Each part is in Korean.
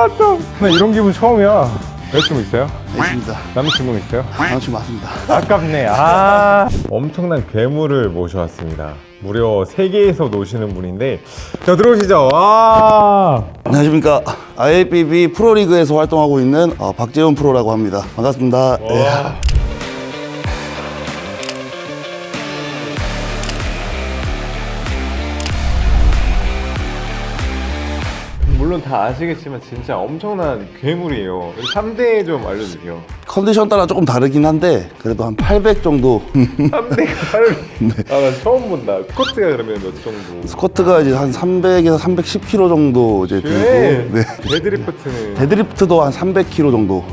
나 이런 기분 처음이야. 여자친구 있어요? 있습니다. 남자친구 있어요? 남자친구 맞습니다. 아깝네. 엄청난 괴물을 모셔왔습니다. 무려 세계에서 노시는 분인데, 자, 들어오시죠. 안녕하십니까. IFBB 프로리그에서 활동하고 있는 박재훈 프로라고 합니다. 반갑습니다. 네. 물론 다 아시겠지만 진짜 엄청난 괴물이에요. 3대 좀 알려주세요. 컨디션 따라 조금 다르긴 한데 그래도 한 800 정도. 3대가 나 처음 본다. 스쿼트가 그러면 몇 정도? 스쿼트가 이제 한 300에서 310kg 정도 이제 들고, 네. 데드리프트는? 데드리프트도 한 300kg 정도.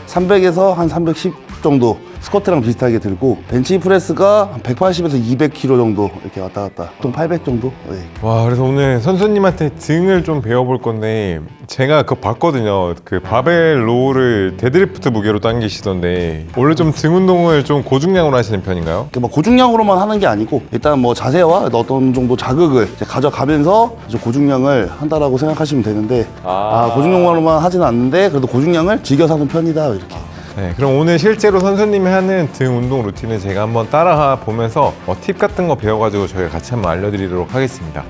300에서 한 310 정도 스쿼트랑 비슷하게 들고, 벤치 프레스가 한 180에서 200kg 정도 이렇게 왔다 갔다. 보통 800 정도. 네. 와, 그래서 오늘 선수님한테 등을 좀 배워볼 건데, 제가 그거 봤거든요. 그 바벨 로우를 데드리프트 무게로 당기시던데, 원래 좀 등 운동을 좀 고중량으로 하시는 편인가요? 이렇게 뭐 고중량으로만 하는 게 아니고 일단 뭐 자세와 어떤 정도 자극을 이제 가져가면서 이제 고중량을 한다라고 생각하시면 되는데, 고중량으로만 하지는 않는데 그래도 고중량을 즐겨서 하는 편이다 이렇게. 네, 그럼 오늘 실제로 선수님이 하는 등 운동 루틴을 제가 한번 따라 보면서 팁 같은 거 배워가지고 저희가 같이 한번 알려드리도록 하겠습니다.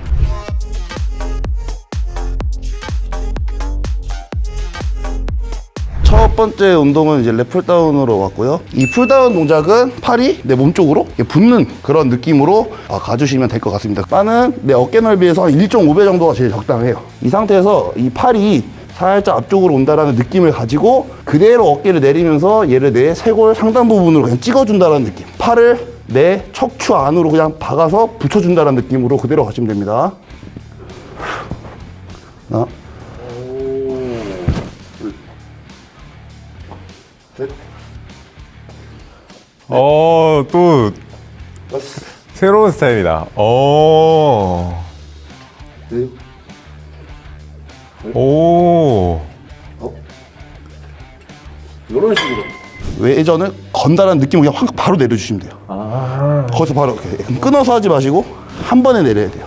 첫 번째 운동은 이제 랩 풀다운으로 왔고요. 이 풀다운 동작은 팔이 내 몸 쪽으로 붙는 그런 느낌으로 가주시면 될 것 같습니다. 바는 내 어깨 넓이에서 한 1.5배 정도가 제일 적당해요. 이 상태에서 이 팔이 살짝 앞쪽으로 온다라는 느낌을 가지고 그대로 어깨를 내리면서 얘를 내 쇄골 상단 부분으로 그냥 찍어준다는 느낌. 팔을 내 척추 안으로 그냥 박아서 붙여준다는 느낌으로 그대로 가시면 됩니다. 하나, 둘, 셋. 또 새로운 스타일이다. 넷. 이런 식으로 외전을 건다라는 느낌을 그냥 확 바로 내려주시면 돼요. 거기서 바로 이렇게 끊어서 하지 마시고 한 번에 내려야 돼요.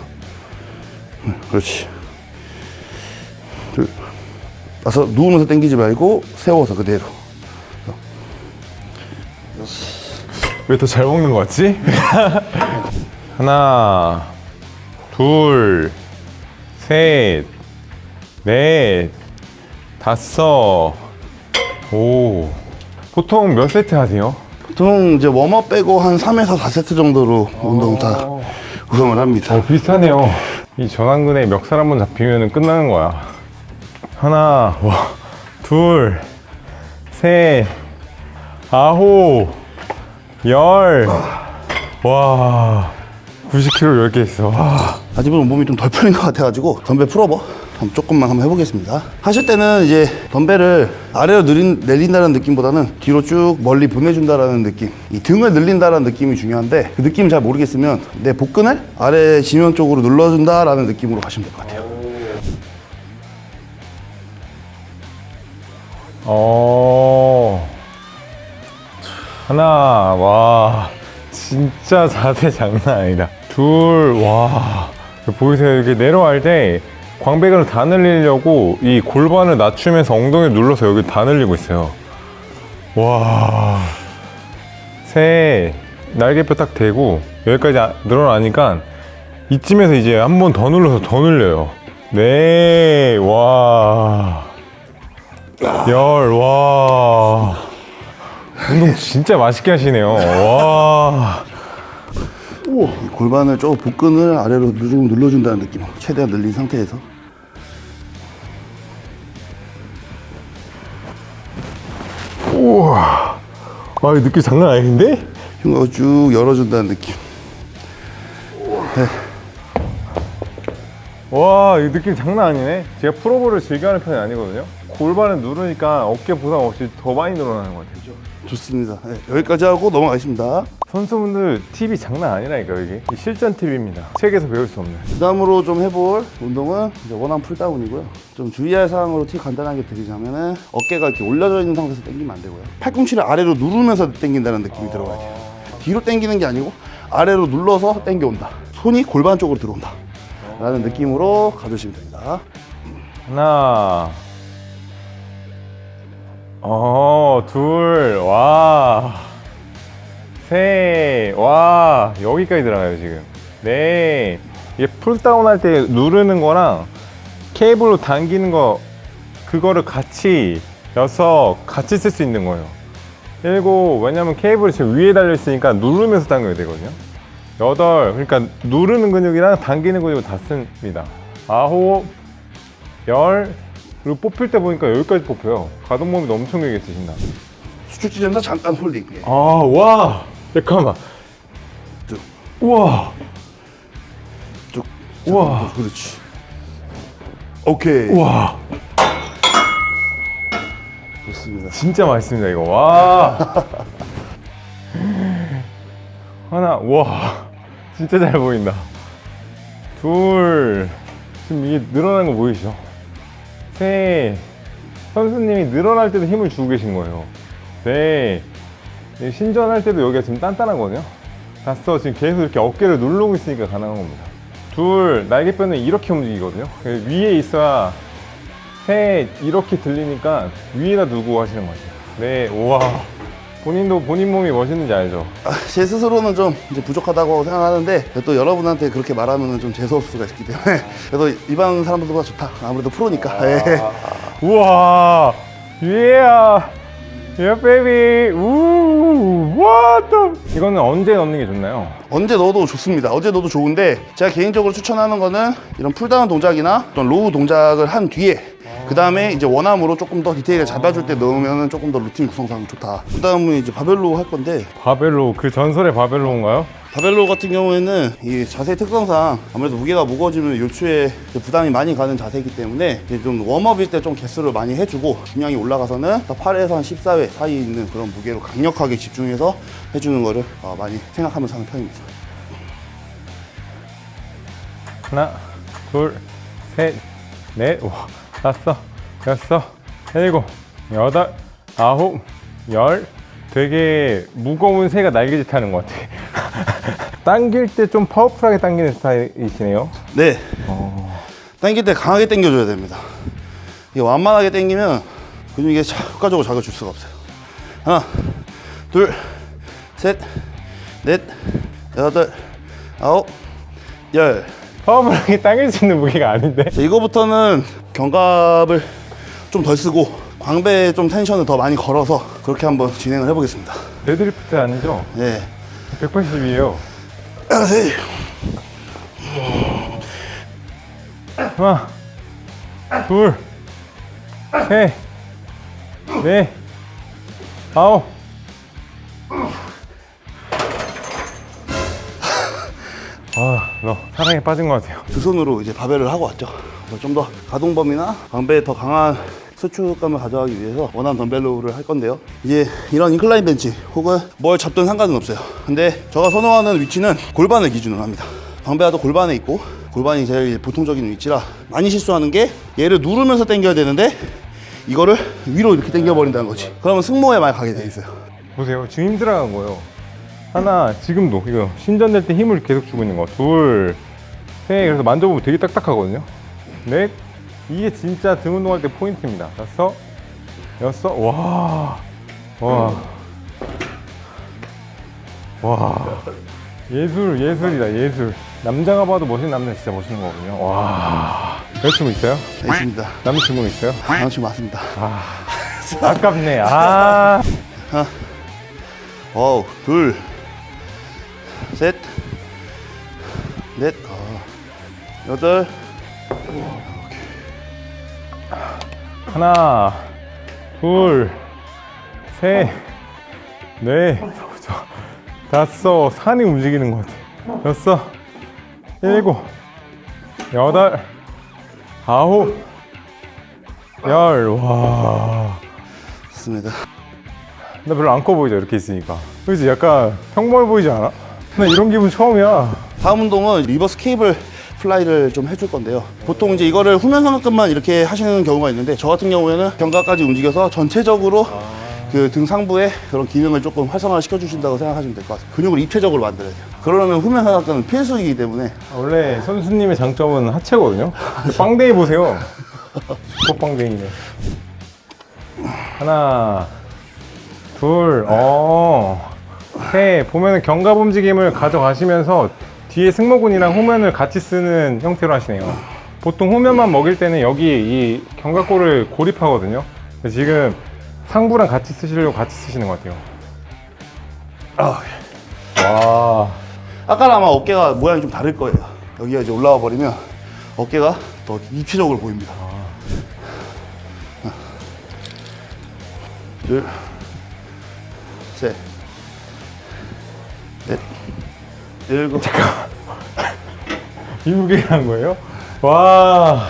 그렇지. 둘, 나서 누우면서 당기지 말고 세워서 그대로. 왜 더 잘 먹는 거 같지? 하나, 둘, 셋, 넷, 다섯. 보통 몇 세트 하세요? 보통 이제 웜업 빼고 한 3에서 4세트 정도로 운동 다 구성을 합니다. 비슷하네요. 이 전완근에 멱살 한번 잡히면 끝나는 거야. 하나, 둘, 셋, 아홉, 열. 와, 90kg 10개 있어. 아직은 몸이 좀 덜 풀린 것 같아가지고 덤벨 풀어봐. 조금만 한번 해보겠습니다. 하실 때는 이제 덤벨을 아래로 내린다는 느낌보다는 뒤로 쭉 멀리 보내준다는 느낌, 이 등을 늘린다는 느낌이 중요한데 그 느낌 잘 모르겠으면 내 복근을 아래 지면 쪽으로 눌러준다라는 느낌으로 가시면 될 것 같아요. 하나, 와, 진짜 자세 장난 아니다. 둘, 와, 보이세요? 이렇게 내려갈 때 광배근을 다 늘리려고 이 골반을 낮추면서 엉덩이를 눌러서 여기 다 늘리고 있어요. 와, 셋, 날개뼈 딱 대고 여기까지 늘어나니까 이쯤에서 이제 한 번 더 눌러서 더 늘려요. 네, 와, 열, 와, 운동 진짜 맛있게 하시네요. 와. 이 골반을 좀 복근을 아래로 좀 눌러준다는 느낌, 최대한 늘린 상태에서. 우와, 이 느낌 장난 아닌데? 흉곽을 쭉 열어준다는 느낌. 네. 와, 이 느낌 장난 아니네. 제가 프로볼을 즐겨하는 편이 아니거든요. 골반을 누르니까 어깨 부상 없이 더 많이 늘어나는 것 같아요. 좋습니다. 네, 여기까지 하고 넘어가겠습니다. 선수분들 팁이 장난 아니라니까. 여기 실전 팁입니다. 책에서 배울 수 없는. 그 다음으로 좀 해볼 운동은 이제 원암 풀다운이고요. 좀 주의할 사항으로 팁 간단하게 드리자면은 어깨가 이렇게 올려져 있는 상태에서 당기면 안 되고요. 팔꿈치를 아래로 누르면서 당긴다는 느낌이 들어가야 돼요. 뒤로 당기는 게 아니고 아래로 눌러서 당겨온다. 손이 골반 쪽으로 들어온다 라는 느낌으로 가주시면 됩니다. 하나, 둘, 와. 셋, 와. 여기까지 들어가요, 지금. 네. 이게 풀다운 할 때 누르는 거랑 케이블로 당기는 거, 그거를 같이, 6, 같이 쓸 수 있는 거예요. 7, 왜냐면 케이블이 지금 위에 달려있으니까 누르면서 당겨야 되거든요. 8, 그러니까 누르는 근육이랑 당기는 근육을 다 씁니다. 9, 10, 그리고 뽑힐 때 보니까 여기까지 뽑혀요. 가동 범위도 엄청 길게 쓰신다. 수축지점에서 잠깐 홀딩. 예. 아, 와! 잠깐만. 쭉. 우와! 쭉. 우와. 그렇지. 오케이. 우와! 좋습니다. 진짜 맛있습니다, 이거. 와! 하나, 와! 진짜 잘 보인다. 둘, 지금 이게 늘어나는 거 보이시죠? 셋, 선수님이 늘어날 때도 힘을 주고 계신 거예요. 넷, 신전할 때도 여기가 지금 단단하거든요. 5, 지금 계속 이렇게 어깨를 누르고 있으니까 가능한 겁니다. 둘, 날개뼈는 이렇게 움직이거든요. 위에 있어야 셋, 이렇게 들리니까 위에다 두고 하시는 거죠. 네, 우와. 본인도 본인 몸이 멋있는지 알죠? 제 스스로는 좀 이제 부족하다고 생각하는데 또 여러분한테 그렇게 말하면 좀 재수없을 수가 있기 때문에 그래도 일반 사람들보다 좋다. 아무래도 프로니까. 예. 우와, yeah, yeah, baby, 우, what the? 이거는 언제 넣는 게 좋나요? 언제 넣어도 좋습니다. 언제 넣어도 좋은데 제가 개인적으로 추천하는 거는 이런 풀다운 동작이나 어떤 로우 동작을 한 뒤에 그 다음에 이제 원암으로 조금 더 디테일을 잡아줄 때 넣으면 조금 더 루틴 구성상 좋다. 그 다음은 이제 바벨로 할 건데 바벨로, 그 전설의 바벨로인가요? 바벨로 같은 경우에는 이 자세 특성상 아무래도 무게가 무거워지면 요추에 부담이 많이 가는 자세이기 때문에 이제 좀 웜업일 때 좀 개수를 많이 해주고 중량이 올라가서는 8에서 한 14회 사이에 있는 그런 무게로 강력하게 집중해서 해주는 거를 많이 생각하면서 하는 편입니다. 하나, 둘, 셋, 넷, 와, 5, 6, 7, 8, 9, 10. 되게 무거운 새가 날개짓 하는 것 같아. 당길 때 좀 파워풀하게 당기는 스타일이시네요. 네. 당길 때 강하게 당겨줘야 됩니다. 이게 완만하게 당기면 근육이 효과적으로 자극을 줄 수가 없어요. 하나, 둘, 셋, 넷, 8, 9, 10. 파워풀하게 당길 수 있는 무게가 아닌데. 자, 이거부터는 견갑을 좀 덜 쓰고 광배에 좀 텐션을 더 많이 걸어서 그렇게 한번 진행을 해보겠습니다. 데드리프트 아니죠? 네. 180이에요. 셋, 하나, 둘, 셋, 넷, 9. 너 사랑에 빠진 것 같아요. 두 손으로 이제 바벨을 하고 왔죠. 좀 더 가동 범위나 광배에 더 강한 수축감을 가져가기 위해서 원하는 덤벨로우를 할 건데요. 이제 이런 인클라인 벤치 혹은 뭘 잡든 상관은 없어요. 근데 제가 선호하는 위치는 골반을 기준으로 합니다. 광배와도 골반에 있고 골반이 제일 보통적인 위치라 많이 실수하는 게 얘를 누르면서 당겨야 되는데 이거를 위로 이렇게 당겨버린다는 거지. 그러면 승모에 많이 가게 돼 있어요. 보세요. 지금 힘 들어간 거예요. 하나, 지금도 이거 신전될 때 힘을 계속 주고 있는 거. 둘, 셋, 그래서 만져보면 되게 딱딱하거든요. 넷, 이게 진짜 등 운동할 때 포인트입니다. 5, 6, 와, 예술이다, 예술. 남자가 봐도 멋있는 남자 진짜 멋있는 거거든요. 와, 여자친구 있어요? 있습니다. 남자친구는 있어요? 남자친구 맞습니다. 아깝네. 하나, 둘, 셋, 넷, 8. 하나, 둘, 셋, 넷, 5, 산이 움직이는 것 같아. 6, 7, 8, 9, 10. 와. 좋습니다. 나 별로 안 커 보이죠, 이렇게 있으니까. 그렇지? 약간 평범해 보이지 않아? 나 이런 기분 처음이야. 다음 운동은 리버스 케이블 플라이를 좀 해줄 건데요. 보통 이제 이거를 후면 삼각근만 이렇게 하시는 경우가 있는데 저 같은 경우에는 견갑까지 움직여서 전체적으로 그 등 상부에 그런 기능을 조금 활성화 시켜주신다고 생각하시면 될 것 같아요. 근육을 입체적으로 만들어야 돼요. 그러려면 후면 삼각근은 필수이기 때문에 원래 선수님의 장점은 하체거든요. 빵댕이 보세요. 슈퍼 빵댕이네. 하나, 둘, 셋. 보면은 견갑 움직임을 가져가시면서 뒤에 승모근이랑 후면을 같이 쓰는 형태로 하시네요. 보통 후면만 먹일 때는 여기 이 견갑골을 고립하거든요. 근데 지금 상부랑 같이 쓰시려고 같이 쓰시는 것 같아요. 와. 아까는 아마 어깨가 모양이 좀 다를 거예요. 여기가 이제 올라와 버리면 어깨가 더 입체적으로 보입니다. 하나, 둘, 셋, 넷, 일곱. 이 무게를 한 거예요? 와.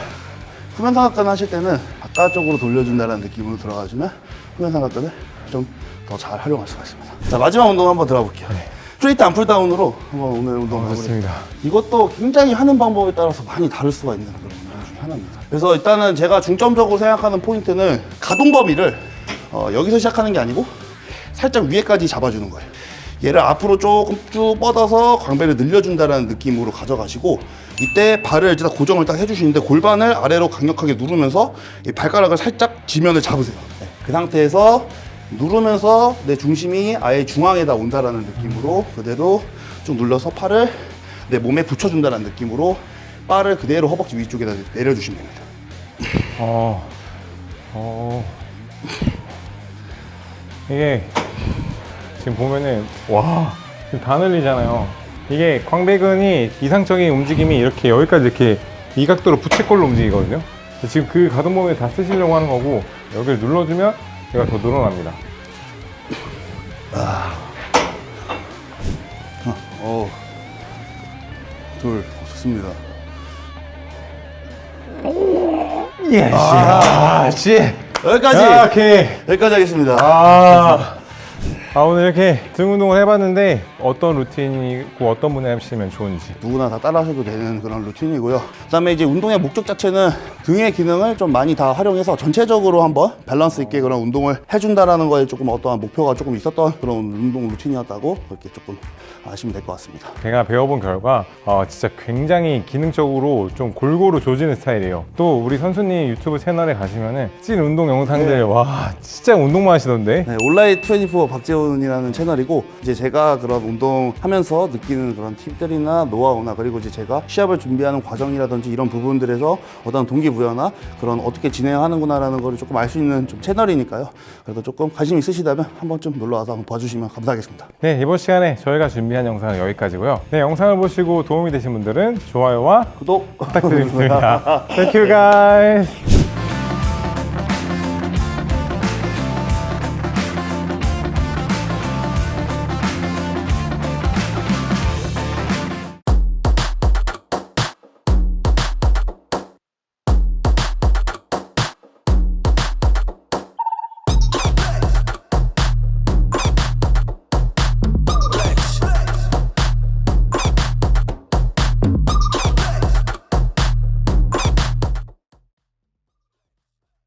후면 삼각근 하실 때는 바깥쪽으로 돌려준다는 느낌으로 들어가주면 후면 삼각근을 좀 더 잘 활용할 수가 있습니다. 자, 마지막 운동 한번 들어가 볼게요. 스트레이트 안 풀다운으로 한번 오늘 운동 해보겠습니다. 좋습니다. 이것도 굉장히 하는 방법에 따라서 많이 다를 수가 있는 그런 운동 중에 하나입니다. 그래서 일단은 제가 중점적으로 생각하는 포인트는 가동 범위를 여기서 시작하는 게 아니고 살짝 위에까지 잡아주는 거예요. 얘를 앞으로 조금 쭉 뻗어서 광배를 늘려준다는 느낌으로 가져가시고 이때 발을 일단 고정을 딱 해주시는데 골반을 아래로 강력하게 누르면서 이 발가락을 살짝 지면을 잡으세요. 네, 그 상태에서 누르면서 내 중심이 아예 중앙에다 온다라는 느낌으로 그대로 쭉 눌러서 팔을 내 몸에 붙여준다는 느낌으로 바를 그대로 허벅지 위쪽에다 내려주시면 됩니다. 이게 지금 보면은 와 지금 다 늘리잖아요. 이게 광배근이 이상적인 움직임이 이렇게 여기까지 이렇게 이 각도로 부채꼴로 움직이거든요. 지금 그 가동 범위를 다 쓰시려고 하는 거고 여기를 눌러주면 얘가 더 늘어납니다. 둘, 좋습니다. 여기까지! 오케이. 여기까지 하겠습니다. 오늘 이렇게 등 운동을 해봤는데 어떤 루틴이고 어떤 분이 하시면 좋은지. 누구나 다 따라하셔도 되는 그런 루틴이고요. 그다음에 이제 운동의 목적 자체는 등의 기능을 좀 많이 다 활용해서 전체적으로 한번 밸런스 있게 그런 운동을 해준다라는 거에 조금 어떠한 목표가 조금 있었던 그런 운동 루틴이었다고 그렇게 조금 아시면 될 것 같습니다. 제가 배워본 결과 진짜 굉장히 기능적으로 좀 골고루 조지는 스타일이에요. 또 우리 선수님 유튜브 채널에 가시면은 찐 운동 영상들 와 진짜 운동만 하시던데. 네, 온라인 24 박재훈이라는 채널이고 이제 제가 그런 운동하면서 느끼는 그런 팁들이나 노하우나 그리고 이제 제가 시합을 준비하는 과정이라든지 이런 부분들에서 어떤 동기부여나 그런 어떻게 진행하는구나라는 거를 조금 알 수 있는 좀 채널이니까요. 그래도 조금 관심 있으시다면 한 번쯤 놀러 와서 한번 봐주시면 감사하겠습니다. 네, 이번 시간에 저희가 준비한 영상은 여기까지고요. 네, 영상을 보시고 도움이 되신 분들은 좋아요와 구독 부탁드립니다. Thank you guys.